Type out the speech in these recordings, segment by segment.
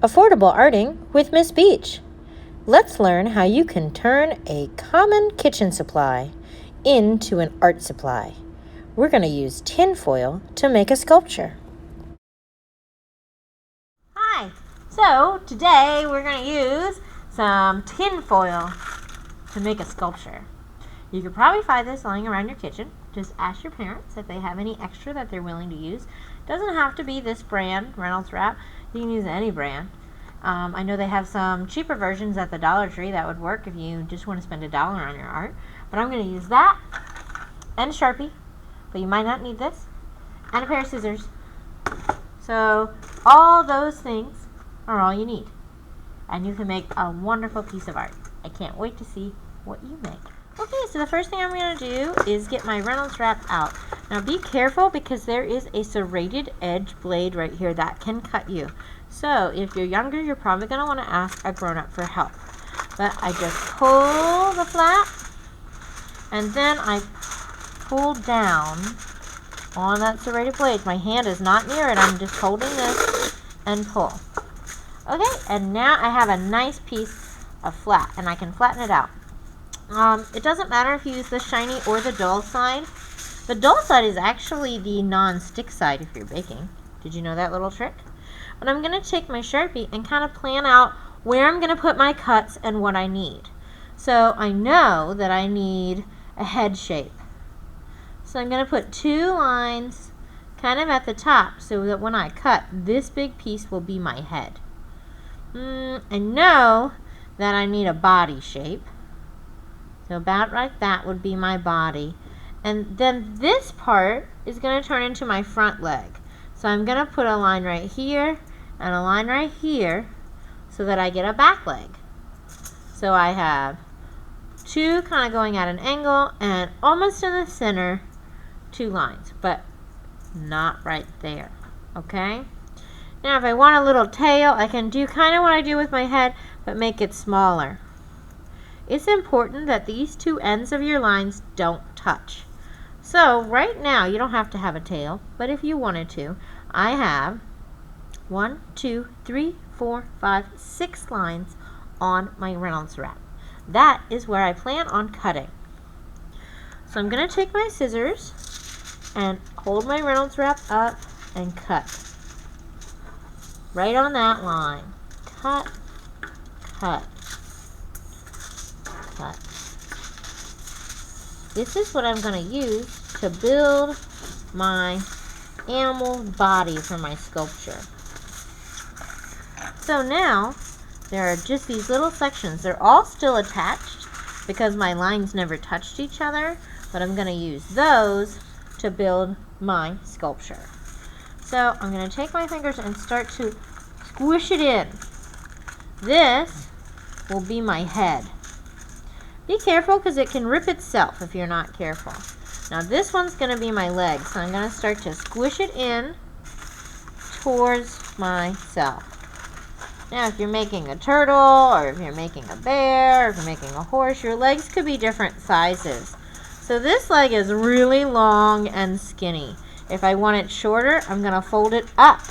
Affordable Arting with Miss Beach. Let's learn how you can turn a common kitchen supply into an art supply. We're going to use tin foil to make a sculpture. Hi, so today we're going to use some tin foil to make a sculpture. You could probably find this lying around your kitchen. Just ask your parents if they have any extra that they're willing to use. Doesn't have to be this brand, Reynolds Wrap. You can use any brand. I know they have some cheaper versions at the Dollar Tree that would work if you just want to spend $1 on your art. But I'm going to use that and a Sharpie, but you might not need this, and a pair of scissors. So all those things are all you need, and you can make a wonderful piece of art. I can't wait to see what you make. Okay, so the first thing I'm going to do is get my Reynolds Wrap out. Now be careful because there is a serrated edge blade right here that can cut you. So if you're younger, you're probably going to want to ask a grown-up for help. But I just pull the flap, and then I pull down on that serrated blade. My hand is not near it. I'm just holding this and pull. Okay, and now I have a nice piece of flat, and I can flatten it out. It doesn't matter if you use the shiny or the dull side. The dull side is actually the non-stick side if you're baking. Did you know that little trick? But I'm going to take my Sharpie and kind of plan out where I'm going to put my cuts and what I need. So I know that I need a head shape. So I'm going to put 2 lines kind of at the top so that when I cut, this big piece will be my head. I know that I need a body shape. So about like that would be my body. And then this part is going to turn into my front leg. So I'm going to put a line right here and a line right here so that I get a back leg. So I have 2 kind of going at an angle and almost in the center 2 lines, but not right there. Okay? Now if I want a little tail, I can do kind of what I do with my head, but make it smaller. It's important that these 2 ends of your lines don't touch. So right now you don't have to have a tail, but if you wanted to, I have 1, 2, 3, 4, 5, 6 lines on my Reynolds Wrap. That is where I plan on cutting. So I'm going to take my scissors and hold my Reynolds Wrap up and cut. Right on that line. Cut, cut, cut. This is what I'm going to use to build my animal body for my sculpture. So now there are just these little sections. They're all still attached because my lines never touched each other, but I'm going to use those to build my sculpture. So I'm going to take my fingers and start to squish it in. This will be my head. Be careful because it can rip itself if you're not careful. Now this one's going to be my leg, so I'm going to start to squish it in towards myself. Now if you're making a turtle, or if you're making a bear, or if you're making a horse, your legs could be different sizes. So this leg is really long and skinny. If I want it shorter, I'm going to fold it up.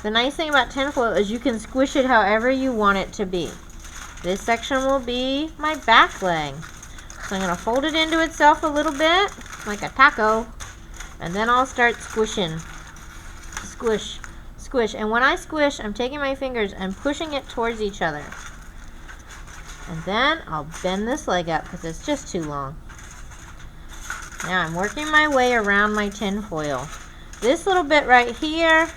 The nice thing about tinfoil is you can squish it however you want it to be. This section will be my back leg. So I'm going to fold it into itself a little bit, like a taco, and then I'll start squishing. Squish, squish. And when I squish, I'm taking my fingers and pushing it towards each other. And then I'll bend this leg up because it's just too long. Now I'm working my way around my tin foil. This little bit right here,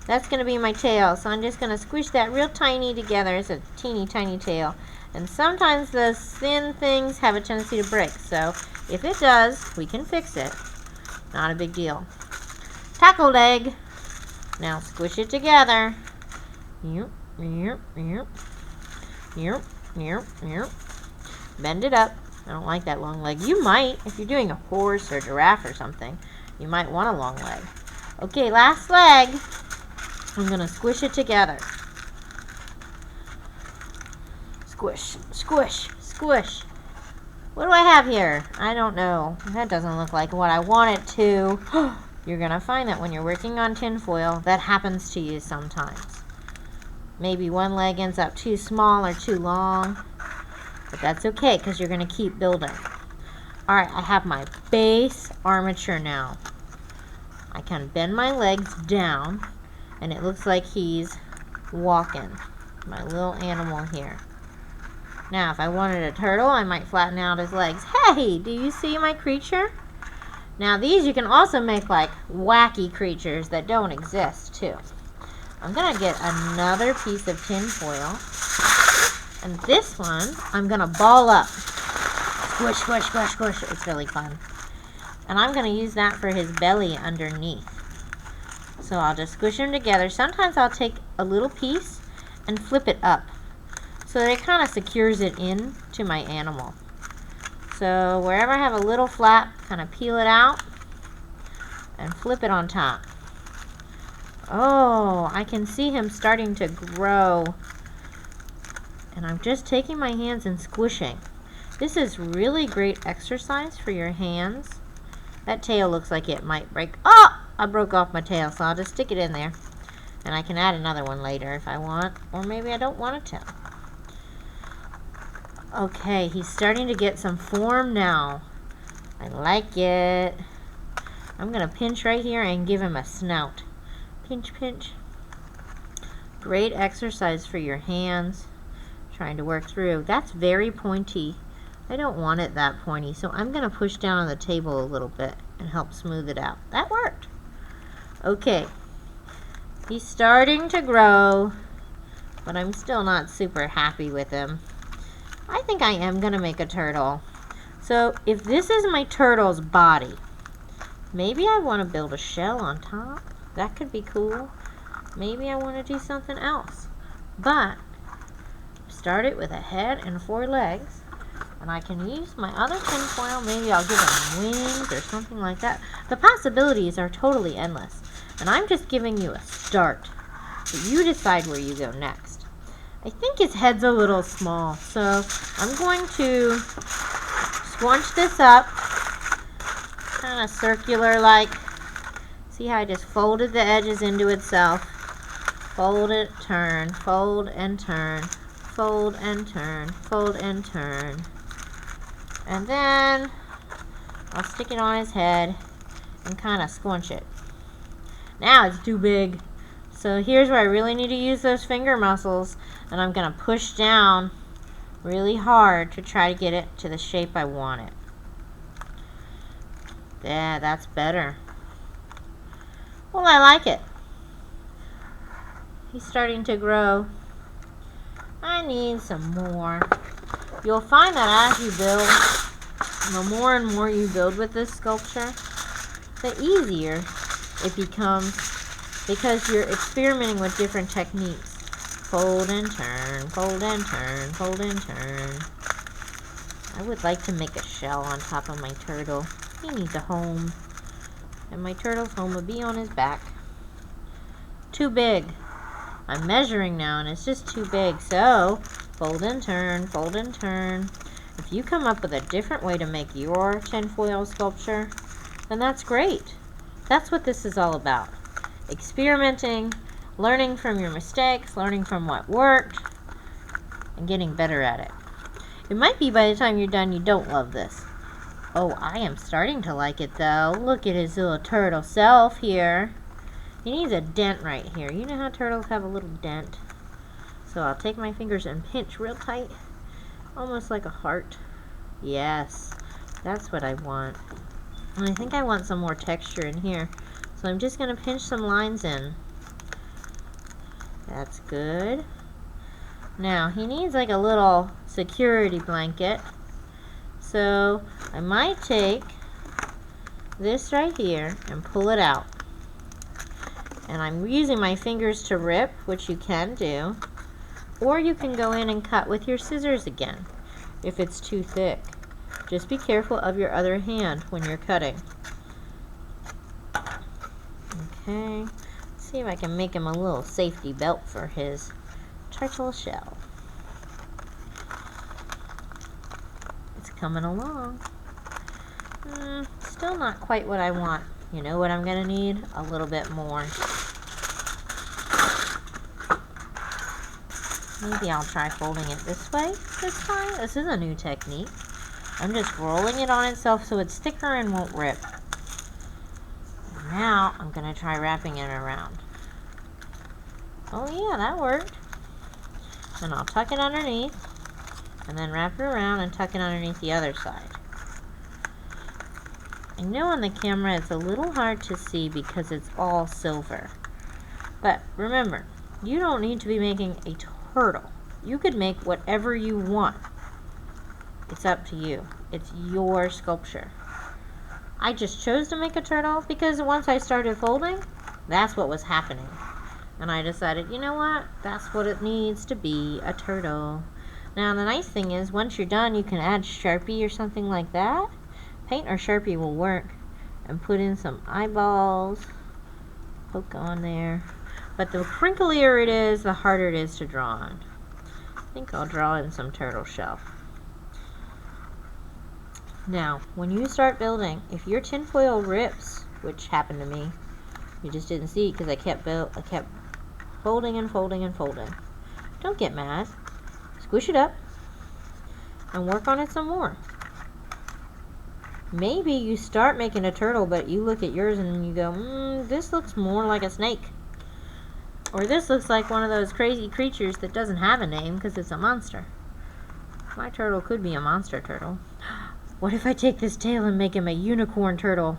that's going to be my tail. So I'm just going to squish that real tiny together. It's a teeny tiny tail. And sometimes the thin things have a tendency to break. So if it does, we can fix it. Not a big deal. Taco leg. Now squish it together. Bend it up. I don't like that long leg. You might, if you're doing a horse or a giraffe or something, you might want a long leg. Okay, last leg. I'm going to squish it together. Squish, squish, squish. What do I have here? I don't know. That doesn't look like what I want it to. You're going to find that when you're working on tinfoil, that happens to you sometimes. maybe one leg ends up too small or too long. But that's okay, because you're going to keep building. Alright, I have my base armature now. I can bend my legs down, and it looks like he's walking. My little animal here. Now, if I wanted a turtle, I might flatten out his legs. Hey, do you see my creature? Now, these you can also make like wacky creatures that don't exist, too. I'm going to get another piece of tin foil. And this one, I'm going to ball up. Squish, squish, squish, squish. It's really fun. And I'm going to use that for his belly underneath. So I'll just squish them together. Sometimes I'll take a little piece and flip it up, so that it kind of secures it in to my animal. So wherever I have a little flap, kind of peel it out and flip it on top. Oh, I can see him starting to grow. And I'm just taking my hands and squishing. This is really great exercise for your hands. That tail looks like it might break. Oh! I broke off my tail, so I'll just stick it in there. And I can add another one later if I want. Or maybe I don't want a tail. Okay, he's starting to get some form now. I like it. I'm going to pinch right here and give him a snout. Pinch, pinch. Great exercise for your hands. Trying to work through. That's very pointy. I don't want it that pointy, so I'm going to push down on the table a little bit and help smooth it out. That worked. Okay. He's starting to grow, but I'm still not super happy with him. I think I am going to make a turtle. So if this is my turtle's body, maybe I want to build a shell on top. That could be cool. Maybe I want to do something else. But start it with a head and 4 legs. And I can use my other tin foil. Maybe I'll give him wings or something like that. The possibilities are totally endless. And I'm just giving you a start. But you decide where you go next. I think his head's a little small. So I'm going to scrunch this up. Kind of circular like. See how I just folded the edges into itself. Fold it, turn, fold and turn. Fold and turn, fold and turn. And then I'll stick it on his head and kind of squinch it. Now it's too big. So here's where I really need to use those finger muscles. And I'm going to push down really hard to try to get it to the shape I want it. Yeah, that's better. Well, I like it. He's starting to grow. I need some more. You'll find that as you build, the more and more you build with this sculpture, the easier it becomes, because you're experimenting with different techniques. Fold and turn, fold and turn, fold and turn. I would like to make a shell on top of my turtle. He needs a home. And my turtle's home would be on his back. Too big. I'm measuring now and it's just too big. So, fold and turn, fold and turn. If you come up with a different way to make your tinfoil sculpture, then that's great. That's what this is all about. Experimenting, learning from your mistakes, learning from what worked, and getting better at it. It might be by the time you're done you don't love this. Oh, I am starting to like it though. Look at his little turtle self here. He needs a dent right here. You know how turtles have a little dent? So I'll take my fingers and pinch real tight. Almost like a heart. Yes, that's what I want. And I think I want some more texture in here. So I'm just going to pinch some lines in. That's good. Now, he needs like a little security blanket. So I might take this right here and pull it out. And I'm using my fingers to rip, which you can do. Or you can go in and cut with your scissors again, if it's too thick. Just be careful of your other hand when you're cutting. Okay, let's see if I can make him a little safety belt for his turtle shell. It's coming along. Still not quite what I want. You know what I'm going to need? A little bit more. Maybe I'll try folding it this way this time. This is a new technique. I'm just rolling it on itself so it's thicker and won't rip. Now I'm going to try wrapping it around. Oh yeah, that worked. And I'll tuck it underneath, and then wrap it around and tuck it underneath the other side. I know on the camera it's a little hard to see because it's all silver. But remember, you don't need to be making a turtle. You could make whatever you want. It's up to you. It's your sculpture. I just chose to make a turtle because once I started folding, that's what was happening. And I decided, you know what? That's what it needs to be, a turtle. Now the nice thing is, once you're done, you can add Sharpie or something like that. Paint or Sharpie will work. And put in some eyeballs. Poke on there. But the crinklier it is, the harder it is to draw on. I think I'll draw in some turtle shell. Now, when you start building, if your tinfoil rips, which happened to me, you just didn't see it because I kept folding and folding and folding. Don't get mad. Squish it up and work on it some more. Maybe you start making a turtle, but you look at yours and you go, this looks more like a snake. Or this looks like one of those crazy creatures that doesn't have a name because it's a monster. My turtle could be a monster turtle. What if I take this tail and make him a unicorn turtle?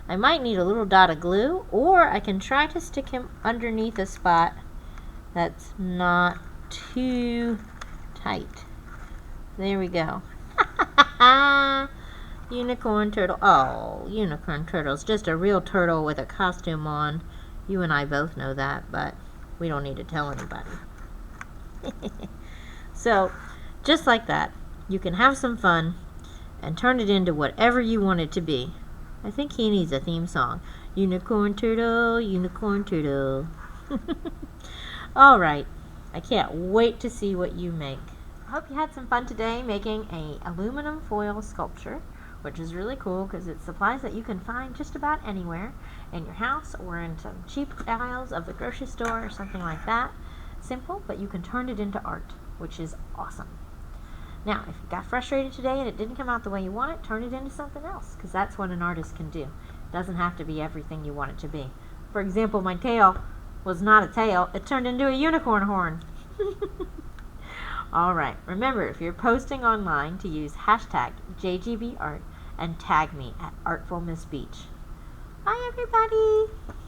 I might need a little dot of glue, or I can try to stick him underneath a spot that's not too tight. There we go. Unicorn turtle. Oh, unicorn turtle's just a real turtle with a costume on. You and I both know that, but we don't need to tell anybody. So, just like that, you can have some fun and turn it into whatever you want it to be. I think he needs a theme song. Unicorn turtle, unicorn turtle. Alright, I can't wait to see what you make. I hope you had some fun today making a aluminum foil sculpture, which is really cool because it's supplies that you can find just about anywhere in your house or in some cheap aisles of the grocery store or something like that. Simple, but you can turn it into art, which is awesome. Now, if you got frustrated today and it didn't come out the way you want it, turn it into something else, because that's what an artist can do. It doesn't have to be everything you want it to be. For example, my tail was not a tail. It turned into a unicorn horn. Alright, remember, if you're posting online, to use hashtag JGBArt and tag me at Artful Miss Beach. Bye, everybody!